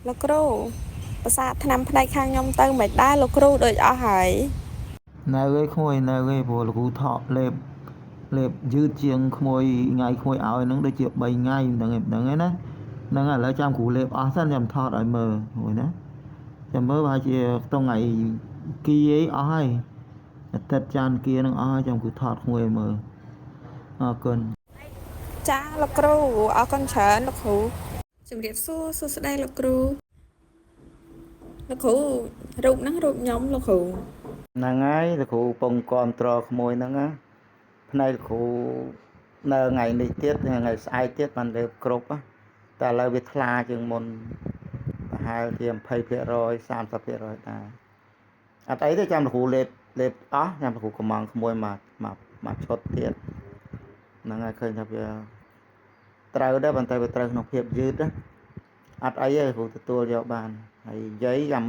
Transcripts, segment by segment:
លោកគ្រូភាសាថ្នាំផ្នែកខាងខ្ញុំទៅមិនដែរលោកគ្រូដូចអស់ហើយនៅឯក្មួយនៅឯព្រោះលោកគ្រូថតលេបយឺតជាងក្មួយថ្ងៃក្មួយឲ្យហ្នឹងដូចជា3ថ្ងៃមិនដឹងឯណាហ្នឹងឥឡូវចាំគ្រូលេបអស់សិនចាំថតឲ្យមើលមួយណាចាំមើលបើជាក្នុងថ្ងៃគីអីអស់ហើយអាទិត្យចានគីហ្នឹងអស់ហើយចាំគ្រូថតក្មួយឲ្យមើលអរគុណចាលោកគ្រូអរគុណច្រើនលោកគ្រូជំរាបសួរសួស្តីលោកគ្រូរូបហ្នឹងរូបខ្ញុំលោកគ្រូហ្នឹងហើយលោកគ្រូពងគ្រប់ត្រក្មួយហ្នឹងណាផ្នែកលោកគ្រូនៅថ្ងៃនេះទៀតថ្ងៃស្អែកទៀតបានលើបគ្រប់តែឥឡូវវាថ្លាជាងមុនប្រហែលជា20% 30%ដែរអត់អីទេចាំលោកគ្រូលេបអស់ចាំលោកគ្រូកំងក្មួយមកឈុតទៀតហ្នឹងហើយឃើញថាវាត្រូវដែរប៉ុន្តែវាត្រូវក្នុងភាពយឺតណាអត់អីទេគ្រូទទួលយកបានហើយនិយាយចាំ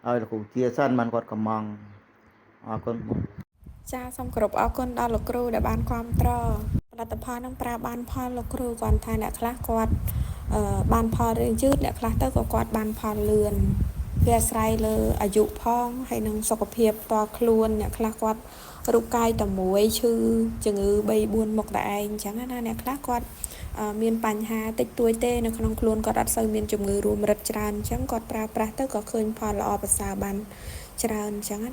ឲ្យលោកគ្រូជាសិនបានគាត់កំងអរគុណចាសូមគោរពអរគុណដល់លោកគ្រូដែលបានគ្រប់ត្រផលិតផលនឹងប្រើបានផលលោកគ្រូគាត់ថាអ្នកខ្លះគាត់បានផលរឿងយឺតអ្នកខ្លះទៅក៏គាត់បានផលលឿនវាអាស្រ័យលើអាយុផងហើយនឹងសុខភាពតខ្លួនអ្នកខ្លះគាត់រូបកាយតែមួយឈឺជំងឺ3 4មុខតែឯងអញ្ចឹងណាអ្នកខ្លះគាត់មានបញ្ហាតិចតួចទេនៅក្នុងខ្លួនគាត់អត់សូវមានជំងឺរួមរិតច្រើនអញ្ចឹងគាត់ប្រើប្រាស់ទៅក៏ឃើញផលល្អប្រសើរបានច្រើនអញ្ចឹងណា